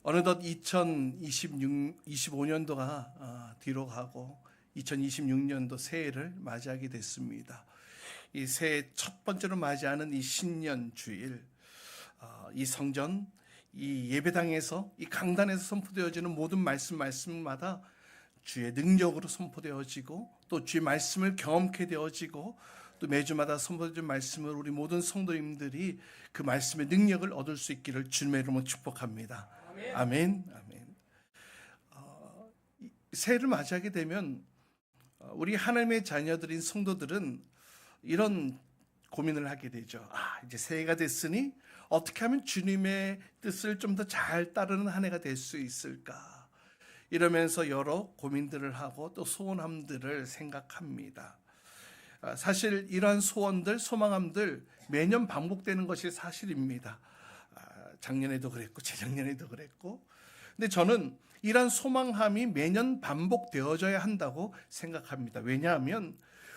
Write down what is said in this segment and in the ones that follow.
어느덧 2025년도가 뒤로 가고 2026년도 새해를 맞이하게 됐습니다. 이 새해 첫 번째로 맞이하는 이 신년 주일, 이 성전, 이 예배당에서, 이 강단에서 선포되어지는 모든 말씀마다 주의 능력으로 선포되어지고 또 주의 말씀을 경험케 되어지고 또 매주마다 선포되어진 말씀을 우리 모든 성도님들이 그 말씀의 능력을 얻을 수 있기를 주님의 이름으로 축복합니다. 아멘. 아멘. 새해를 맞이하게 되면 우리 하나님의 자녀들인 성도들은 이런 고민을 하게 되죠. 이제 새해가 됐으니 어떻게 하면 주님의 뜻을 좀 더 잘 따르는 한 해가 될 수 있을까? 이러면서 여러 고민들을 하고 또 소원함들을 생각합니다. 사실 이러한 소원들, 소망함들 매년 반복되는 것이 사실입니다. 작년에도 그랬고 재작년에도 그랬고. 근데 저는 이러한 소망함이 매년 반복되어져야 한다고 생각합니다. 왜냐하면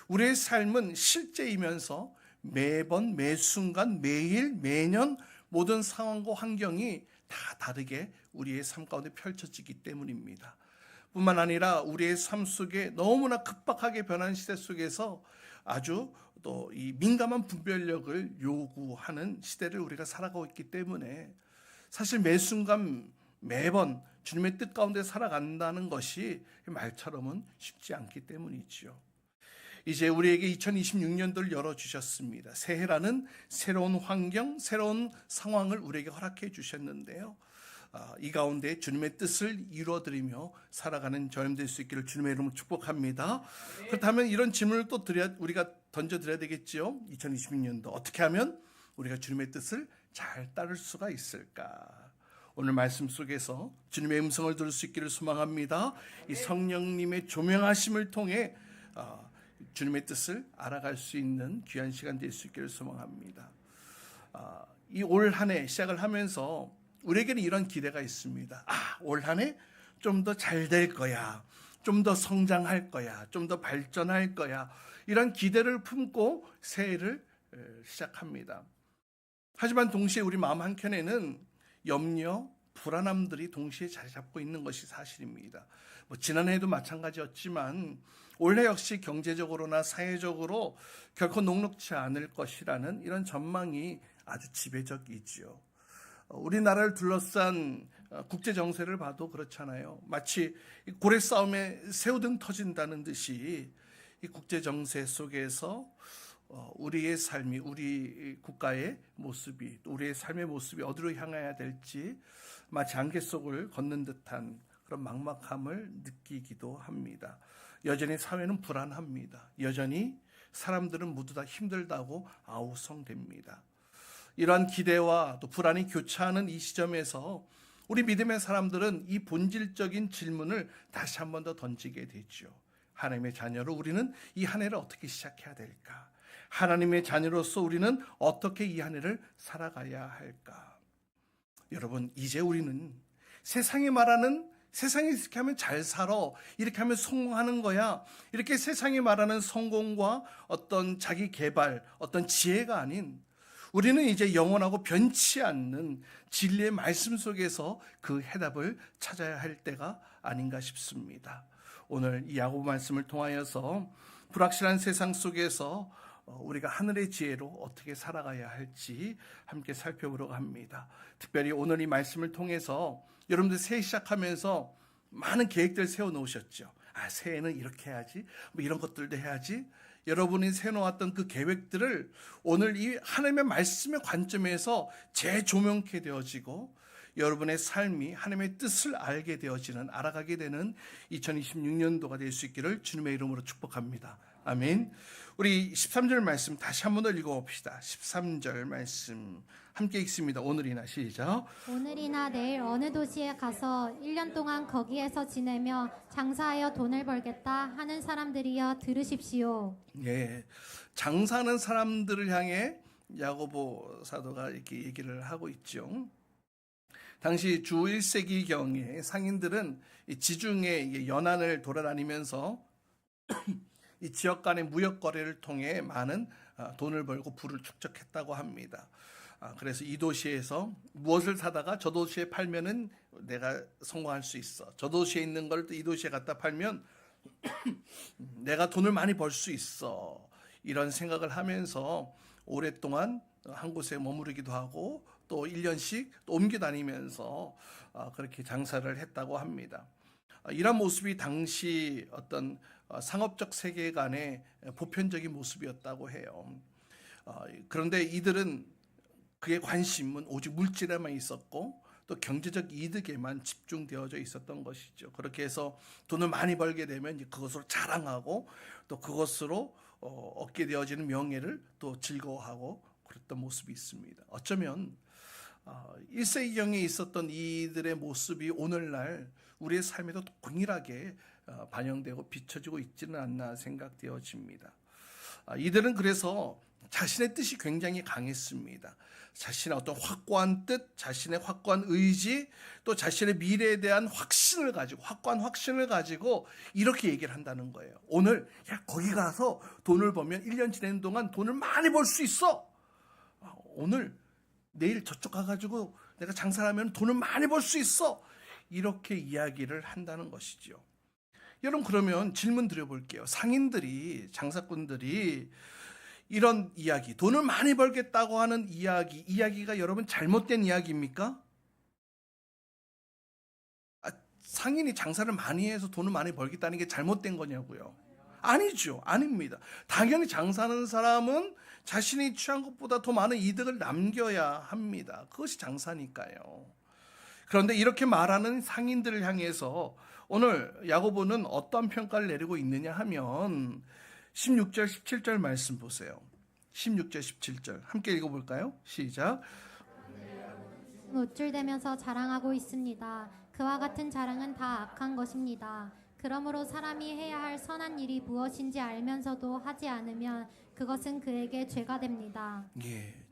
우리의 삶은 실제이면서 매번, 매순간, 매일, 매년 모든 상황과 환경이 다 다르게 우리의 삶 가운데 펼쳐지기 때문입니다. 뿐만 아니라 우리의 삶 속에 너무나 급박하게 변한 시대 속에서 아주 또 이 민감한 분별력을 요구하는 시대를 우리가 살아가고 있기 때문에 사실 매 순간 매번 주님의 뜻 가운데 살아간다는 것이 말처럼은 쉽지 않기 때문이지요. 이제 우리에게 2026년도를 열어주셨습니다. 새해라는 새로운 환경, 새로운 상황을 우리에게 허락해 주셨는데요. 이 가운데 주님의 뜻을 이루어드리며 살아가는 저녁 될 수 있기를 주님의 이름으로 축복합니다. 그렇다면 이런 질문을 또 우리가 던져드려야 되겠죠. 2026년도 어떻게 하면 우리가 주님의 뜻을 잘 따를 수가 있을까? 오늘 말씀 속에서 주님의 음성을 들을 수 있기를 소망합니다. 이 성령님의 조명하심을 통해 주님의 뜻을 알아갈 수 있는 귀한 시간 될 수 있기를 소망합니다. 이 올 한 해 시작을 하면서 우리에게는 이런 기대가 있습니다. 올 한 해 좀 더 잘 될 거야. 좀 더 성장할 거야. 좀 더 발전할 거야. 이런 기대를 품고 새해를 시작합니다. 하지만 동시에 우리 마음 한켠에는 염려, 불안함들이 동시에 자리 잡고 있는 것이 사실입니다. 지난해에도 마찬가지였지만 올해 역시 경제적으로나 사회적으로 결코 녹록지 않을 것이라는 이런 전망이 아주 지배적이지요. 우리나라를 둘러싼 국제 정세를 봐도 그렇잖아요. 마치 고래 싸움에 새우등 터진다는 듯이 이 국제 정세 속에서 우리의 삶이, 우리 국가의 모습이, 우리의 삶의 모습이 어디로 향해야 될지 마치 안개 속을 걷는 듯한 그런 막막함을 느끼기도 합니다. 여전히 사회는 불안합니다. 여전히 사람들은 모두 다 힘들다고 아우성됩니다. 이러한 기대와 또 불안이 교차하는 이 시점에서 우리 믿음의 사람들은 이 본질적인 질문을 다시 한 번 더 던지게 되죠. 하나님의 자녀로 우리는 이 한 해를 어떻게 시작해야 될까? 하나님의 자녀로서 우리는 어떻게 이 한 해를 살아가야 할까? 여러분, 이제 우리는 세상이 말하는 세상이 이렇게 하면 잘 살아, 이렇게 하면 성공하는 거야, 이렇게 세상이 말하는 성공과 어떤 자기 개발, 어떤 지혜가 아닌 우리는 이제 영원하고 변치 않는 진리의 말씀 속에서 그 해답을 찾아야 할 때가 아닌가 싶습니다. 오늘 이 야고보 말씀을 통하여서 불확실한 세상 속에서 우리가 하늘의 지혜로 어떻게 살아가야 할지 함께 살펴보려고 합니다. 특별히 오늘 이 말씀을 통해서 여러분들 새해 시작하면서 많은 계획들 세워놓으셨죠. 새해는 이렇게 해야지, 이런 것들도 해야지. 여러분이 세워놓았던 그 계획들을 오늘 이 하나님의 말씀의 관점에서 재조명케 되어지고 여러분의 삶이 하나님의 뜻을 알게 되어지는, 알아가게 되는 2026년도가 될 수 있기를 주님의 이름으로 축복합니다. 아멘. 우리 13절 말씀 다시 한 번 더 읽어봅시다. 13절 말씀 함께 읽습니다. 오늘이나 시작. 오늘이나 내일 어느 도시에 가서 1년 동안 거기에서 지내며 장사하여 돈을 벌겠다 하는 사람들이여 들으십시오. 예, 장사하는 사람들을 향해 야고보 사도가 이렇게 얘기를 하고 있죠. 당시 주 1세기경에 상인들은 지중해 연안을 돌아다니면서 이 지역 간의 무역 거래를 통해 많은 돈을 벌고 부를 축적했다고 합니다. 그래서 이 도시에서 무엇을 사다가 저 도시에 팔면은 내가 성공할 수 있어. 저 도시에 있는 걸 또 이 도시에 갖다 팔면 내가 돈을 많이 벌 수 있어. 이런 생각을 하면서 오랫동안 한 곳에 머무르기도 하고 또 1년씩 또 옮겨 다니면서 그렇게 장사를 했다고 합니다. 이런 모습이 당시 어떤 상업적 세계관의 보편적인 모습이었다고 해요. 그런데 이들은 그의 관심은 오직 물질에만 있었고 또 경제적 이득에만 집중되어져 있었던 것이죠. 그렇게 해서 돈을 많이 벌게 되면 그것으로 자랑하고 또 그것으로 얻게 되어지는 명예를 또 즐거워하고 그랬던 모습이 있습니다. 어쩌면 1세기경에 있었던 이들의 모습이 오늘날 우리의 삶에도 동일하게 반영되고 비춰지고 있지는 않나 생각되어집니다. 이들은 그래서 자신의 뜻이 굉장히 강했습니다. 자신의 어떤 확고한 뜻, 자신의 확고한 의지, 또 자신의 미래에 대한 확신을 가지고, 확고한 확신을 가지고 이렇게 얘기를 한다는 거예요. 오늘, 야, 거기 가서 돈을 벌면 1년 지내는 동안 돈을 많이 벌 수 있어. 오늘, 내일 저쪽 가가지고 내가 장사를 하면 돈을 많이 벌 수 있어. 이렇게 이야기를 한다는 것이죠. 여러분, 그러면 질문 드려볼게요. 상인들이, 장사꾼들이 이런 이야기, 돈을 많이 벌겠다고 하는 이야기가 여러분 잘못된 이야기입니까? 상인이 장사를 많이 해서 돈을 많이 벌겠다는 게 잘못된 거냐고요? 아니죠. 아닙니다. 당연히 장사하는 사람은 자신이 취한 것보다 더 많은 이득을 남겨야 합니다. 그것이 장사니까요. 그런데 이렇게 말하는 상인들을 향해서 오늘 야고보는 어떤 평가를 내리고 있느냐 하면 16절, 17절 말씀 보세요. 16절, 17절 함께 읽어볼까요? 시작. 우쭐대면서 자랑하고 있습니다. 그와 같은 자랑은 다 악한 것입니다. 그러므로 사람이 해야 할 선한 일이 무엇인지 알면서도 하지 않으면 그것은 그에게 죄가 됩니다.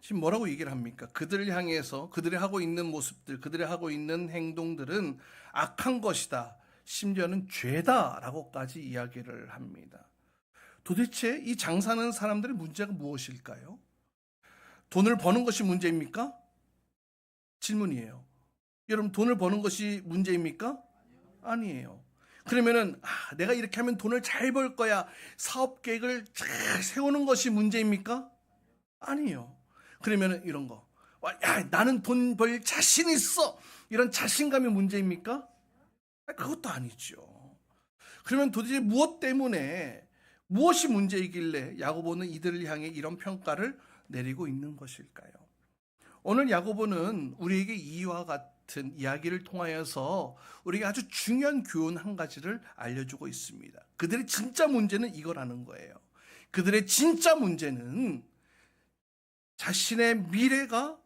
지금 뭐라고 얘기를 합니까? 그들을 향해서 그들이 하고 있는 모습들, 그들이 하고 있는 행동들은 악한 것이다. 심지어는 죄다라고까지 이야기를 합니다. 도대체 이 장사하는 사람들의 문제가 무엇일까요? 돈을 버는 것이 문제입니까? 질문이에요. 여러분, 돈을 버는 것이 문제입니까? 아니에요. 그러면은 내가 이렇게 하면 돈을 잘 벌 거야. 사업 계획을 잘 세우는 것이 문제입니까? 아니에요. 그러면은 이런 거. 야, 나는 돈 벌 자신 있어. 이런 자신감이 문제입니까? 그것도 아니죠. 그러면 도대체 무엇 때문에 무엇이 문제이길래 야고보는 이들을 향해 이런 평가를 내리고 있는 것일까요? 오늘 야고보는 우리에게 이와 같은 이야기를 통하여서 우리에게 아주 중요한 교훈 한 가지를 알려주고 있습니다. 그들의 진짜 문제는 이거라는 거예요. 그들의 진짜 문제는 자신의 미래가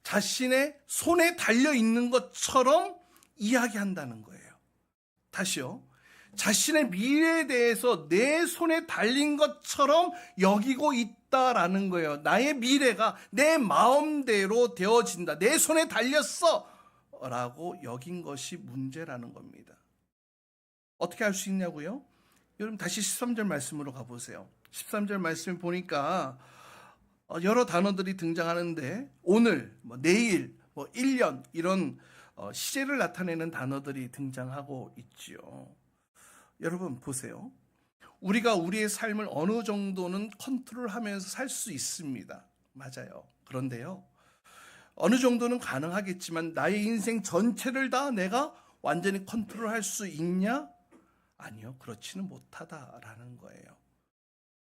자신의 손에 달려 있는 것처럼 이야기한다는 거예요. 다시요. 자신의 미래에 대해서 내 손에 달린 것처럼 여기고 있다라는 거예요. 나의 미래가 내 마음대로 되어진다. 내 손에 달렸어. 라고 여긴 것이 문제라는 겁니다. 어떻게 할 수 있냐고요? 여러분 다시 13절 말씀으로 가보세요. 13절 말씀 보니까 여러 단어들이 등장하는데 오늘, 내일, 1년 이런 시제를 나타내는 단어들이 등장하고 있지요. 여러분 보세요. 우리가 우리의 삶을 어느 정도는 컨트롤하면서 살 수 있습니다. 맞아요. 그런데요. 어느 정도는 가능하겠지만 나의 인생 전체를 다 내가 완전히 컨트롤할 수 있냐? 아니요. 그렇지는 못하다라는 거예요.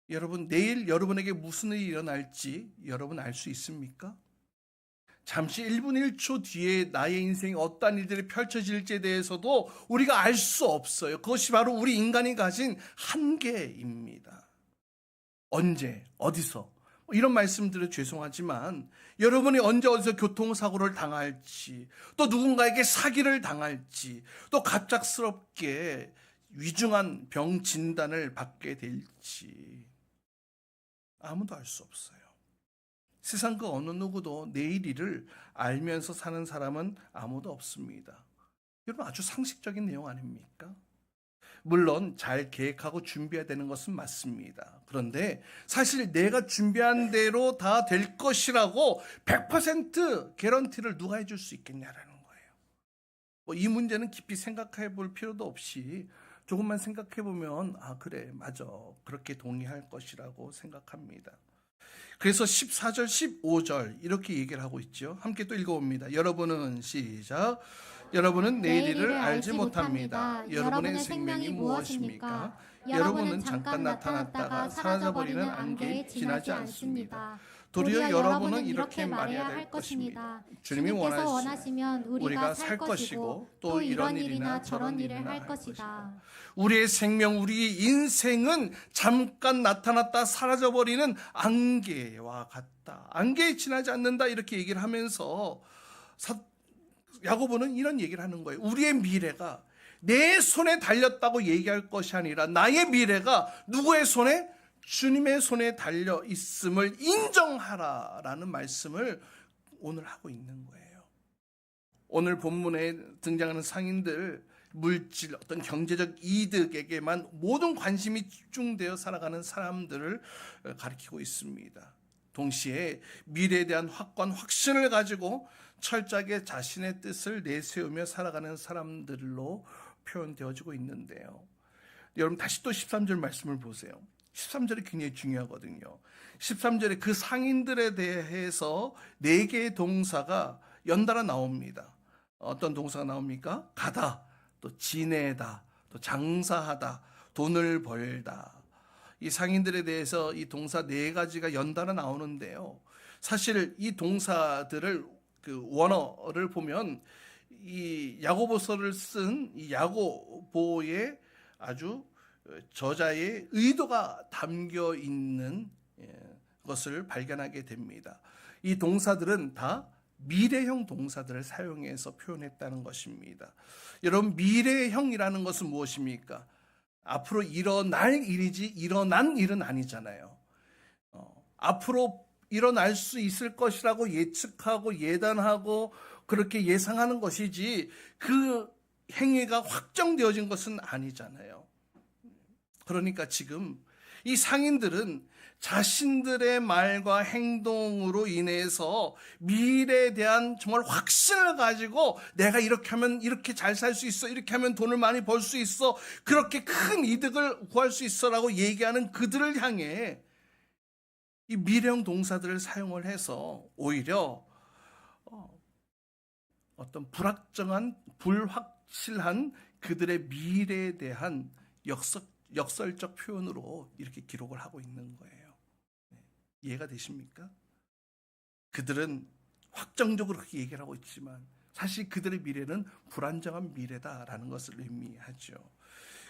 여러분 내일 여러분에게 무슨 일이 일어날지 여러분 알 수 있습니까? 잠시 1분 1초 뒤에 나의 인생에 어떠한 일들이 펼쳐질지에 대해서도 우리가 알 수 없어요. 그것이 바로 우리 인간이 가진 한계입니다. 언제, 어디서 이런 말씀드려 죄송하지만 여러분이 언제 어디서 교통사고를 당할지 또 누군가에게 사기를 당할지 또 갑작스럽게 위중한 병 진단을 받게 될지 아무도 알 수 없어요. 세상 그 어느 누구도 내일 일을 알면서 사는 사람은 아무도 없습니다. 여러분 아주 상식적인 내용 아닙니까? 물론 잘 계획하고 준비해야 되는 것은 맞습니다. 그런데 사실 내가 준비한 대로 다 될 것이라고 100% 개런티를 누가 해줄 수 있겠냐라는 거예요. 이 문제는 깊이 생각해 볼 필요도 없이 조금만 생각해 보면 그래 맞아 그렇게 동의할 것이라고 생각합니다. 그래서 14절 15절 이렇게 얘기를 하고 있죠. 함께 또 읽어봅니다. 여러분은 시작. 여러분은 내일 일을 알지 못합니다. 여러분의 생명이 무엇입니까? 여러분은 잠깐 나타났다가 사라져버리는 안개에 지나지 않습니다. 도리어 여러분은 이렇게 말해야 할 것입니다. 주님이 원하시면 우리가 살 것이고 또 이런 일이나 저런 일을 할 것이다. 우리의 생명, 우리의 인생은 잠깐 나타났다 사라져버리는 안개와 같다. 안개에 지나지 않는다 이렇게 얘기를 하면서 야고보는 이런 얘기를 하는 거예요. 우리의 미래가 내 손에 달렸다고 얘기할 것이 아니라 나의 미래가 누구의 손에? 주님의 손에 달려 있음을 인정하라라는 말씀을 오늘 하고 있는 거예요. 오늘 본문에 등장하는 상인들 물질 어떤 경제적 이득에게만 모든 관심이 집중되어 살아가는 사람들을 가리키고 있습니다. 동시에 미래에 대한 확신을 가지고 철저하게 자신의 뜻을 내세우며 살아가는 사람들로 표현되어지고 있는데요. 여러분 다시 또 13절 말씀을 보세요. 13절이 굉장히 중요하거든요. 13절에 그 상인들에 대해서 4개의 동사가 연달아 나옵니다. 어떤 동사가 나옵니까? 가다, 또 지내다, 또 장사하다, 돈을 벌다. 이 상인들에 대해서 이 동사 4가지가 연달아 나오는데요. 사실 이 동사들을 그 원어를 보면 이 야고보서를 쓴 이 야고보의 아주 저자의 의도가 담겨 있는 것을 발견하게 됩니다. 이 동사들은 다 미래형 동사들을 사용해서 표현했다는 것입니다. 여러분 미래형이라는 것은 무엇입니까? 앞으로 일어날 일이지 일어난 일은 아니잖아요. 앞으로 일어날 수 있을 것이라고 예측하고 예단하고 그렇게 예상하는 것이지 그 행위가 확정되어진 것은 아니잖아요. 그러니까 지금 이 상인들은 자신들의 말과 행동으로 인해서 미래에 대한 정말 확신을 가지고 내가 이렇게 하면 이렇게 잘 살 수 있어, 이렇게 하면 돈을 많이 벌 수 있어, 그렇게 큰 이득을 구할 수 있어라고 얘기하는 그들을 향해 이 미래형 동사들을 사용을 해서 오히려 어떤 불확실한 그들의 미래에 대한 역설적 표현으로 이렇게 기록을 하고 있는 거예요. 이해가 되십니까? 그들은 확정적으로 그렇게 얘기를 하고 있지만 사실 그들의 미래는 불안정한 미래다라는 것을 의미하죠.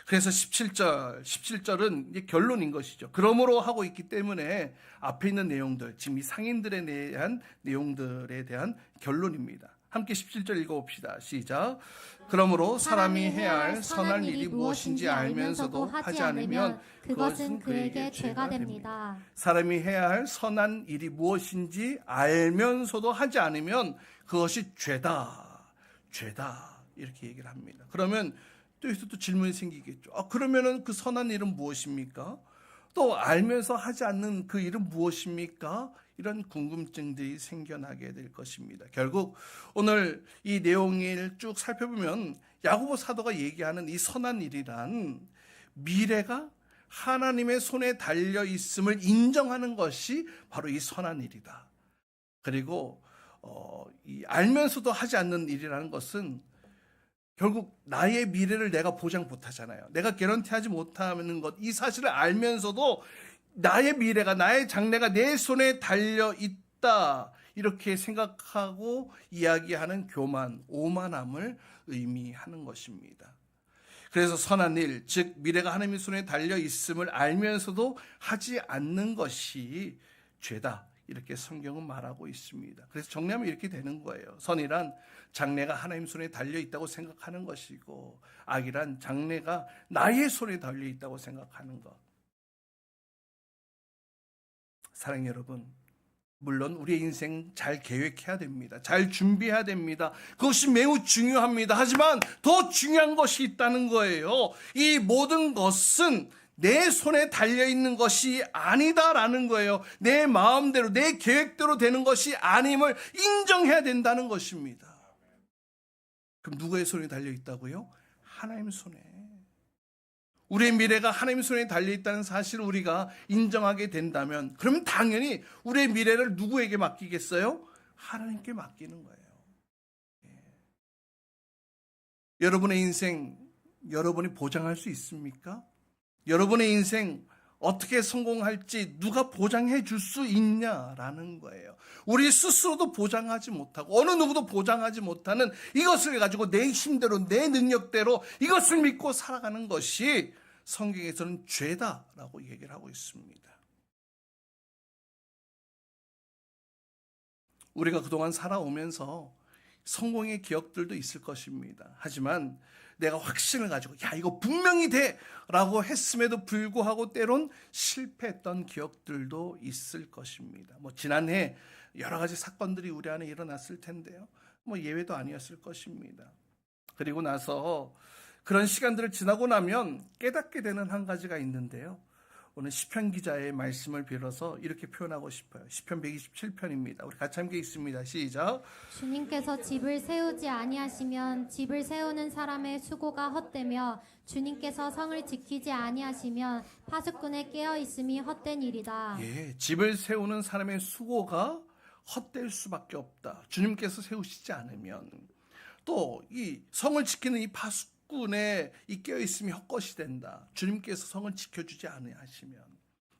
그래서 17절은 이제 결론인 것이죠. 그러므로 하고 있기 때문에 앞에 있는 내용들, 지금 이 상인들에 대한 내용들에 대한 결론입니다. 함께 17절 읽어봅시다. 시작. 그러므로 사람이 해야 할 선한 일이 무엇인지 알면서도 하지 않으면 그것은 그에게 죄가 됩니다. 사람이 해야 할 선한 일이 무엇인지 알면서도 하지 않으면 그것이 죄다. 이렇게 얘기를 합니다. 그러면 또 여기서 또 질문이 생기겠죠. 그러면은 그 선한 일은 무엇입니까? 또 알면서 하지 않는 그 일은 무엇입니까? 이런 궁금증들이 생겨나게 될 것입니다. 결국 오늘 이 내용을 쭉 살펴보면 야고보 사도가 얘기하는 이 선한 일이란 미래가 하나님의 손에 달려 있음을 인정하는 것이 바로 이 선한 일이다. 그리고 이 알면서도 하지 않는 일이라는 것은 결국 나의 미래를 내가 보장 못하잖아요. 내가 개런티하지 못하는 것, 이 사실을 알면서도 나의 미래가, 나의 장래가 내 손에 달려 있다, 이렇게 생각하고 이야기하는 교만, 오만함을 의미하는 것입니다. 그래서 선한 일, 즉 미래가 하나님의 손에 달려 있음을 알면서도 하지 않는 것이 죄다, 이렇게 성경은 말하고 있습니다. 그래서 정리하면 이렇게 되는 거예요. 선이란 장래가 하나님 손에 달려 있다고 생각하는 것이고, 악이란 장래가 나의 손에 달려 있다고 생각하는 것. 사랑하는 여러분, 물론 우리의 인생 잘 계획해야 됩니다. 잘 준비해야 됩니다. 그것이 매우 중요합니다. 하지만 더 중요한 것이 있다는 거예요. 이 모든 것은 내 손에 달려있는 것이 아니다라는 거예요. 내 마음대로 내 계획대로 되는 것이 아님을 인정해야 된다는 것입니다. 그럼 누구의 손에 달려있다고요? 하나님 손에. 우리의 미래가 하나님 손에 달려있다는 사실을 우리가 인정하게 된다면 그러면 당연히 우리의 미래를 누구에게 맡기겠어요? 하나님께 맡기는 거예요. 여러분의 인생 여러분이 보장할 수 있습니까? 여러분의 인생 어떻게 성공할지 누가 보장해 줄 수 있냐라는 거예요. 우리 스스로도 보장하지 못하고 어느 누구도 보장하지 못하는 이것을 가지고 내 힘대로 내 능력대로 이것을 믿고 살아가는 것이 성경에서는 죄다라고 얘기를 하고 있습니다. 우리가 그동안 살아오면서 성공의 기억들도 있을 것입니다. 하지만 내가 확신을 가지고 야 이거 분명히 돼 라고 했음에도 불구하고 때론 실패했던 기억들도 있을 것입니다. 지난해 여러 가지 사건들이 우리 안에 일어났을 텐데요. 예외도 아니었을 것입니다. 그리고 나서 그런 시간들을 지나고 나면 깨닫게 되는 한 가지가 있는데요. 오늘 시편 기자의 말씀을 빌어서 이렇게 표현하고 싶어요. 시편 127편입니다. 우리 같이 함께 읽습니다. 시작. 주님께서 집을 세우지 아니하시면 집을 세우는 사람의 수고가 헛되며 주님께서 성을 지키지 아니하시면 파수꾼의 깨어 있음이 헛된 일이다. 예, 집을 세우는 사람의 수고가 헛될 수밖에 없다. 주님께서 세우시지 않으면 또 이 성을 지키는 이 파수꾼의 이 깨어 있음이 헛것이 된다. 주님께서 성을 지켜주지 아니하시면.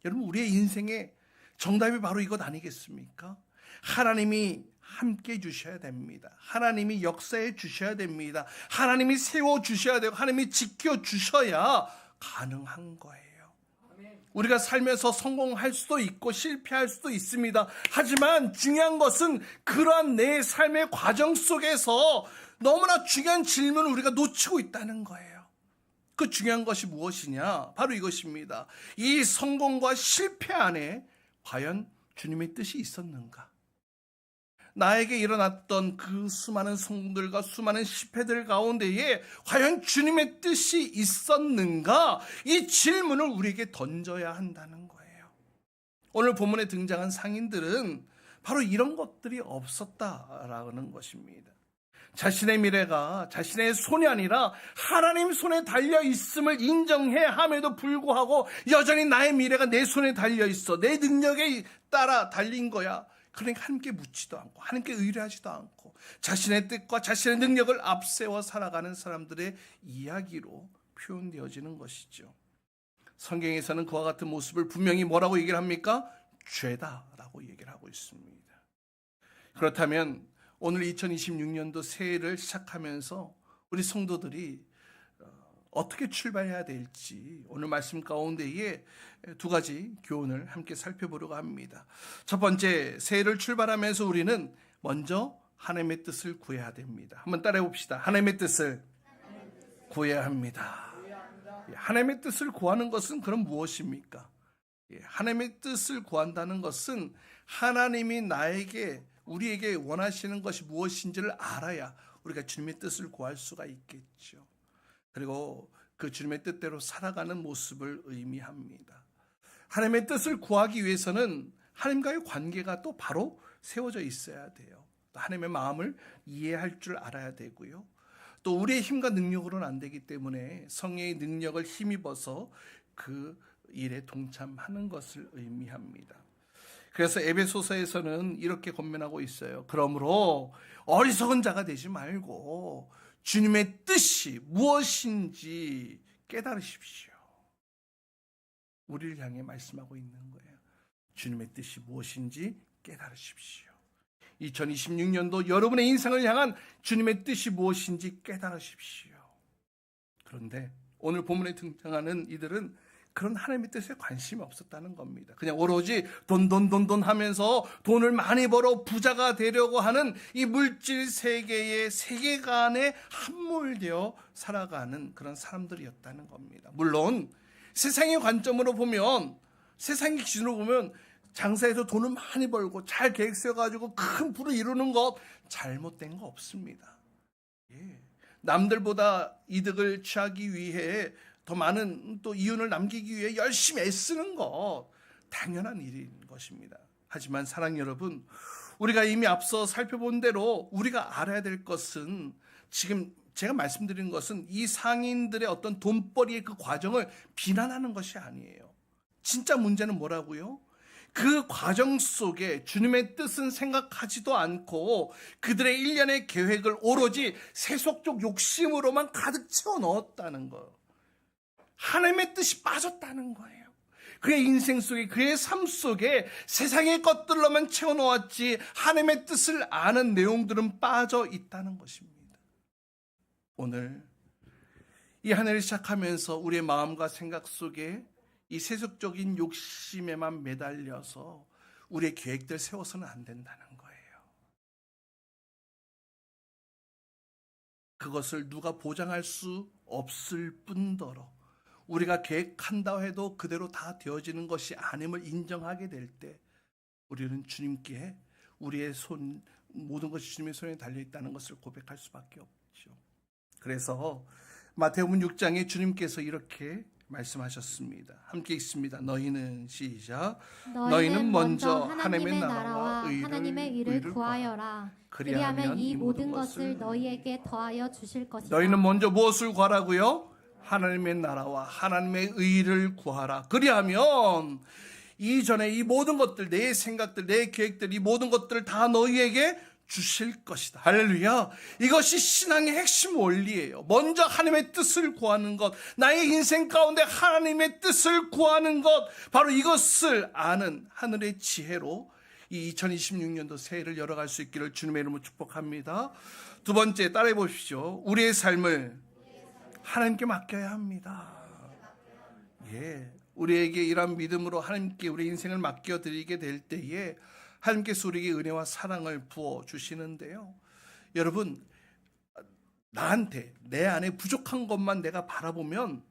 여러분 우리의 인생의 정답이 바로 이것 아니겠습니까? 하나님이 함께 해 주셔야 됩니다. 하나님이 역사해 주셔야 됩니다. 하나님이 세워 주셔야 되고 하나님이 지켜 주셔야 가능한 거예요. 우리가 살면서 성공할 수도 있고 실패할 수도 있습니다. 하지만 중요한 것은 그러한 내 삶의 과정 속에서 너무나 중요한 질문을 우리가 놓치고 있다는 거예요. 그 중요한 것이 무엇이냐? 바로 이것입니다. 이 성공과 실패 안에 과연 주님의 뜻이 있었는가? 나에게 일어났던 그 수많은 성공들과 수많은 실패들 가운데에 과연 주님의 뜻이 있었는가? 이 질문을 우리에게 던져야 한다는 거예요. 오늘 본문에 등장한 상인들은 바로 이런 것들이 없었다라는 것입니다. 자신의 미래가 자신의 손이 아니라 하나님 손에 달려 있음을 인정해야 함에도 불구하고 여전히 나의 미래가 내 손에 달려 있어. 내 능력에 따라 달린 거야. 그러니까 하나님께 묻지도 않고 하나님께 의뢰하지도 않고 자신의 뜻과 자신의 능력을 앞세워 살아가는 사람들의 이야기로 표현되어지는 것이죠. 성경에서는 그와 같은 모습을 분명히 뭐라고 얘기를 합니까? 죄다라고 얘기를 하고 있습니다. 그렇다면 오늘 2026년도 새해를 시작하면서 우리 성도들이 어떻게 출발해야 될지 오늘 말씀 가운데에 두 가지 교훈을 함께 살펴보려고 합니다. 첫 번째, 새해를 출발하면서 우리는 먼저 하나님의 뜻을 구해야 됩니다. 한번 따라해 봅시다. 하나님의 뜻을 구해야 합니다. 하나님의 뜻을 구하는 것은 그럼 무엇입니까? 하나님의 뜻을 구한다는 것은 하나님이 우리에게 원하시는 것이 무엇인지를 알아야 우리가 주님의 뜻을 구할 수가 있겠죠. 그리고 그 주님의 뜻대로 살아가는 모습을 의미합니다. 하나님의 뜻을 구하기 위해서는 하나님과의 관계가 또 바로 세워져 있어야 돼요. 또 하나님의 마음을 이해할 줄 알아야 되고요. 또 우리의 힘과 능력으로는 안 되기 때문에 성령의 능력을 힘입어서 그 일에 동참하는 것을 의미합니다. 그래서 에베소서에서는 이렇게 권면하고 있어요. 그러므로 어리석은 자가 되지 말고 주님의 뜻이 무엇인지 깨달으십시오. 우리를 향해 말씀하고 있는 거예요. 주님의 뜻이 무엇인지 깨달으십시오. 2026년도 여러분의 인생을 향한 주님의 뜻이 무엇인지 깨달으십시오. 그런데 오늘 본문에 등장하는 이들은 그런 하나님의 뜻에 관심이 없었다는 겁니다. 그냥 오로지 돈 하면서 돈을 많이 벌어 부자가 되려고 하는 이 물질 세계의 세계관에 함몰되어 살아가는 그런 사람들이었다는 겁니다. 물론 세상의 관점으로 보면, 세상의 기준으로 보면 장사해서 돈을 많이 벌고 잘 계획 세워가지고 큰 부를 이루는 것 잘못된 거 없습니다. 예. 남들보다 이득을 취하기 위해 더 많은 또 이윤을 남기기 위해 열심히 애쓰는 것 당연한 일인 것입니다. 하지만 사랑 여러분, 우리가 이미 앞서 살펴본 대로 우리가 알아야 될 것은, 지금 제가 말씀드린 것은 이 상인들의 어떤 돈벌이의 그 과정을 비난하는 것이 아니에요. 진짜 문제는 뭐라고요? 그 과정 속에 주님의 뜻은 생각하지도 않고 그들의 일련의 계획을 오로지 세속적 욕심으로만 가득 채워 넣었다는 거. 하나님의 뜻이 빠졌다는 거예요. 그의 인생 속에, 그의 삶 속에 세상의 것들로만 채워 놓았지 하나님의 뜻을 아는 내용들은 빠져 있다는 것입니다. 오늘 이 한 해를 시작하면서 우리의 마음과 생각 속에 이 세속적인 욕심에만 매달려서 우리의 계획들 세워서는 안 된다는 거예요. 그것을 누가 보장할 수 없을 뿐더러 우리가 계획한다 해도 그대로 다 되어지는 것이 아님을 인정하게 될 때 우리는 주님께 우리의 모든 것이 주님의 손에 달려있다는 것을 고백할 수밖에 없죠. 그래서 마태복음 6장에 주님께서 이렇게 말씀하셨습니다. 함께 읽습니다. 너희는 시작. 너희는 먼저 하나님의 나라와 하나님의 일을 구하여라. 그리하면 이 모든 것을 너희에게 더하여 주실 것이다. 너희는 먼저 무엇을 구하라고요? 하나님의 나라와 하나님의 의를 구하라. 그리하면 이전에 이 모든 것들, 내 생각들, 내 계획들, 이 모든 것들을 다 너희에게 주실 것이다. 할렐루야. 이것이 신앙의 핵심 원리예요. 먼저 하나님의 뜻을 구하는 것, 나의 인생 가운데 하나님의 뜻을 구하는 것, 바로 이것을 아는 하늘의 지혜로 이 2026년도 새해를 열어갈 수 있기를 주님의 이름으로 축복합니다. 두 번째, 따라해 보십시오. 우리의 삶을 하나님께 맡겨야 합니다. 예, 우리에게 이러한 믿음으로 하나님께 우리 인생을 맡겨드리게 될 때에 하나님께서 우리에게 은혜와 사랑을 부어주시는데요. 여러분, 나한테, 내 안에 부족한 것만 내가 바라보면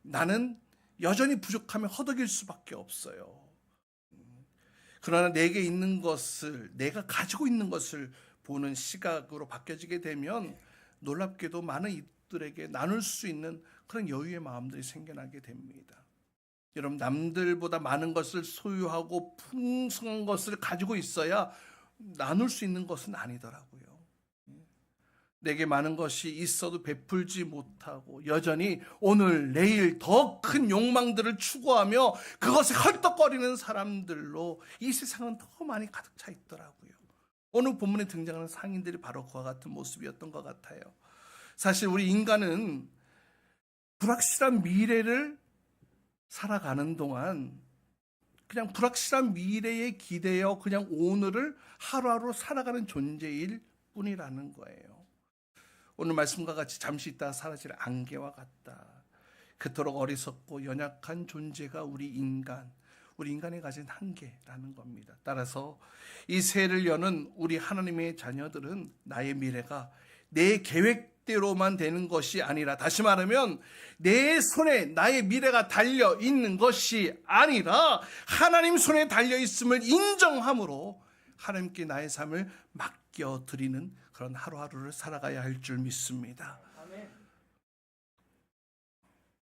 나는 여전히 부족함에 허덕일 수밖에 없어요. 그러나 내게 있는 것을, 내가 가지고 있는 것을 보는 시각으로 바뀌어지게 되면 놀랍게도 많은 이들에게 나눌 수 있는 그런 여유의 마음들이 생겨나게 됩니다. 여러분, 남들보다 많은 것을 소유하고 풍성한 것을 가지고 있어야 나눌 수 있는 것은 아니더라고요. 내게 많은 것이 있어도 베풀지 못하고 여전히 오늘 내일 더 큰 욕망들을 추구하며 그것에 헐떡거리는 사람들로 이 세상은 더 많이 가득 차 있더라고요. 오늘 본문에 등장하는 상인들이 바로 그와 같은 모습이었던 것 같아요. 사실 우리 인간은 불확실한 미래를 살아가는 동안 그냥 불확실한 미래에 기대어 그냥 오늘을 하루하루 살아가는 존재일 뿐이라는 거예요. 오늘 말씀과 같이 잠시 있다가 사라질 안개와 같다. 그토록 어리석고 연약한 존재가 우리 인간이 가진 한계라는 겁니다. 따라서 이 새해를 여는 우리 하나님의 자녀들은 나의 미래가 내 계획대로만 되는 것이 아니라, 다시 말하면 내 손에 나의 미래가 달려 있는 것이 아니라 하나님 손에 달려 있음을 인정함으로 하나님께 나의 삶을 맡겨드리는 그런 하루하루를 살아가야 할 줄 믿습니다.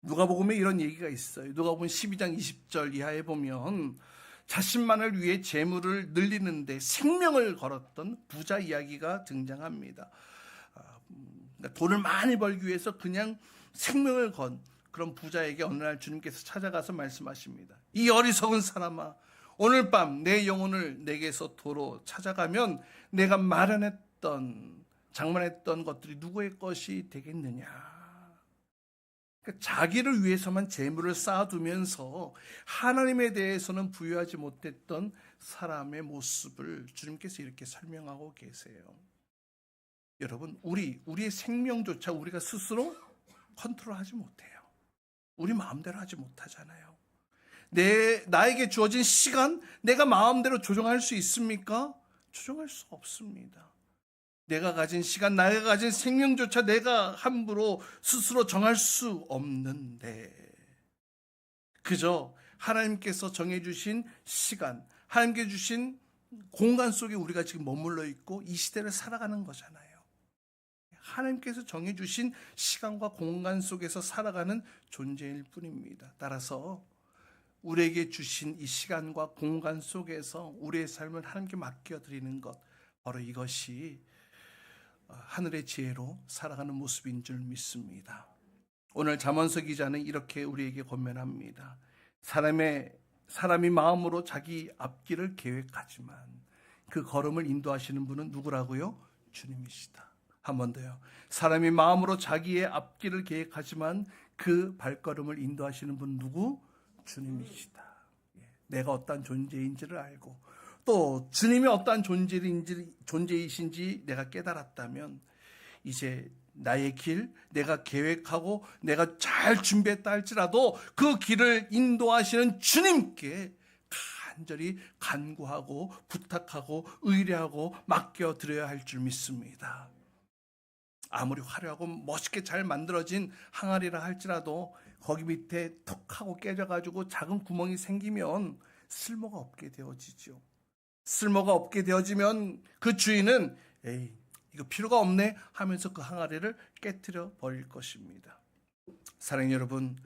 누가복음에 이런 얘기가 있어요. 누가복음 12장 20절 이하에 보면 자신만을 위해 재물을 늘리는데 생명을 걸었던 부자 이야기가 등장합니다. 돈을 많이 벌기 위해서 그냥 생명을 건 그런 부자에게 어느 날 주님께서 찾아가서 말씀하십니다. 이 어리석은 사람아, 오늘 밤 내 영혼을 내게서 도로 찾아가면 내가 장만했던 것들이 누구의 것이 되겠느냐. 그러니까 자기를 위해서만 재물을 쌓아두면서 하나님에 대해서는 부여하지 못했던 사람의 모습을 주님께서 이렇게 설명하고 계세요. 여러분, 우리의 생명조차 우리가 스스로 컨트롤하지 못해요. 우리 마음대로 하지 못하잖아요. 나에게 주어진 시간, 내가 마음대로 조정할 수 있습니까? 조정할 수 없습니다. 내가 가진 시간, 내가 가진 생명조차 내가 함부로 스스로 정할 수 없는데, 그저 하나님께서 정해주신 시간, 하나님께 주신 공간 속에 우리가 지금 머물러 있고 이 시대를 살아가는 거잖아요. 하나님께서 정해주신 시간과 공간 속에서 살아가는 존재일 뿐입니다. 따라서 우리에게 주신 이 시간과 공간 속에서 우리의 삶을 하나님께 맡겨드리는 것, 바로 이것이 하늘의 지혜로 살아가는 모습인 줄 믿습니다. 오늘 잠언서 기자는 이렇게 우리에게 권면합니다. 사람이 마음으로 자기 앞길을 계획하지만 그 걸음을 인도하시는 분은 누구라고요? 주님이시다. 한 번 더요. 사람이 마음으로 자기의 앞길을 계획하지만 그 발걸음을 인도하시는 분은 누구? 주님이시다. 내가 어떠한 존재인지를 알고 또 주님이 어떠한 존재이신지 내가 깨달았다면 이제 나의 길, 내가 계획하고 내가 잘 준비했다 할지라도 그 길을 인도하시는 주님께 간절히 간구하고 부탁하고 의뢰하고 맡겨드려야 할 줄 믿습니다. 아무리 화려하고 멋있게 잘 만들어진 항아리라 할지라도 거기 밑에 톡 하고 깨져가지고 작은 구멍이 생기면 쓸모가 없게 되어지죠. 쓸모가 없게 되어지면 그 주인은 에이, 이거 필요가 없네 하면서 그 항아리를 깨트려 버릴 것입니다. 사랑하는 여러분,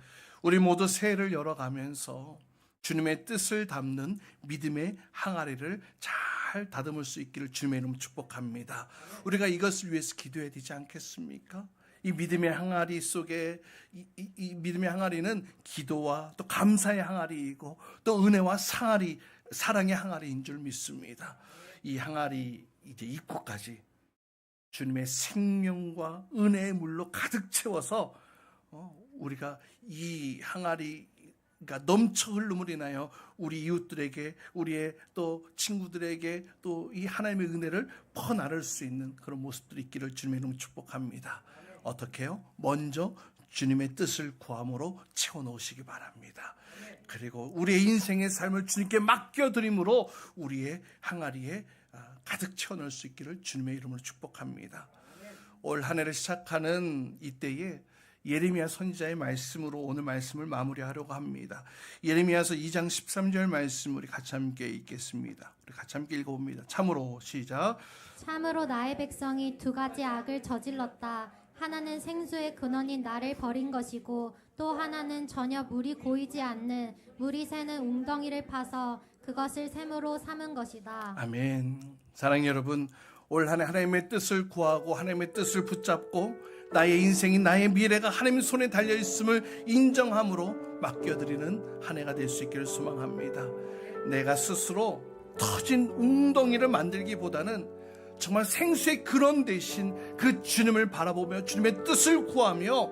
우리 모두 새해를 열어가면서 주님의 뜻을 담는 믿음의 항아리를 잘 다듬을 수 있기를 주님의 이름으로 축복합니다. 우리가 이것을 위해서 기도해야 되지 않겠습니까? 이 믿음의 항아리 속에 이 믿음의 항아리는 기도와 또 감사의 항아리이고 또 은혜와 사랑의 항아리인 줄 믿습니다. 이 항아리 이제 입구까지 주님의 생명과 은혜의 물로 가득 채워서 우리가 이 항아리가 넘쳐 흘름으로 인하여 우리 이웃들에게, 우리의 또 친구들에게 또 이 하나님의 은혜를 퍼나를 수 있는 그런 모습들이 있기를 주님의 이름으로 축복합니다. 어떻게 해요? 먼저 주님의 뜻을 구함으로 채워놓으시기 바랍니다. 그리고 우리의 인생의 삶을 주님께 맡겨드림으로 우리의 항아리에 가득 채워넣을 수 있기를 주님의 이름으로 축복합니다. 올 한 해를 시작하는 이때에 예레미야 선지자의 말씀으로 오늘 말씀을 마무리하려고 합니다. 예레미야서 2장 13절 말씀 우리 같이 함께 읽겠습니다. 우리 같이 함께 읽어봅니다. 참으로 시작. 참으로 나의 백성이 두 가지 악을 저질렀다. 하나는 생수의 근원인 나를 버린 것이고 또 하나는 전혀 물이 고이지 않는 물이 새는 웅덩이를 파서 그것을 샘으로 삼은 것이다. 아멘. 사랑하는 여러분, 올 한 해 하나님의 뜻을 구하고 하나님의 뜻을 붙잡고 나의 인생이, 나의 미래가 하나님의 손에 달려있음을 인정함으로 맡겨드리는 한 해가 될 수 있기를 소망합니다. 내가 스스로 터진 웅덩이를 만들기보다는 정말 생수의 근원 대신 그 주님을 바라보며 주님의 뜻을 구하며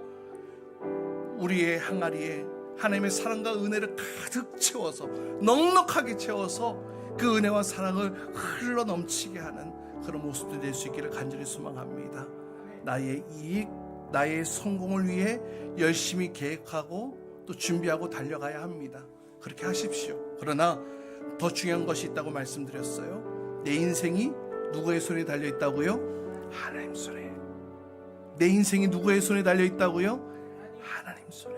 우리의 항아리에 하나님의 사랑과 은혜를 가득 채워서 넉넉하게 채워서 그 은혜와 사랑을 흘러 넘치게 하는 그런 모습도 될 수 있기를 간절히 소망합니다. 나의 이익, 나의 성공을 위해 열심히 계획하고 또 준비하고 달려가야 합니다. 그렇게 하십시오. 그러나 더 중요한 것이 있다고 말씀드렸어요. 내 인생이 누구의 손에 달려있다고요? 하나님 손에. 내 인생이 누구의 손에 달려있다고요? 하나님 손에.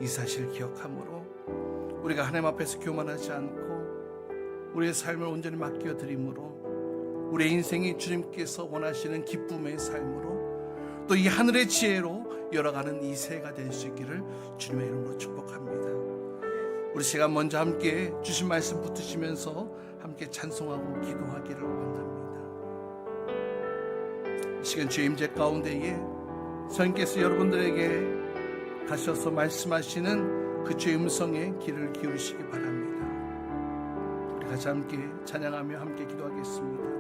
이 사실을 기억함으로 우리가 하나님 앞에서 교만하지 않고 우리의 삶을 온전히 맡겨드림으로 우리의 인생이 주님께서 원하시는 기쁨의 삶으로 또 이 하늘의 지혜로 열어가는 이 새해가 될 수 있기를 주님의 이름으로 축복합니다. 우리 시간 먼저 함께 주신 말씀 붙으시면서 함께 찬송하고 기도하기를 원합니다. 이 시간 주의 임재 가운데에 성령께서 여러분들에게 가셔서 말씀하시는 그 주의 음성에 귀를 기울이시기 바랍니다. 우리 같이 함께 찬양하며 함께 기도하겠습니다.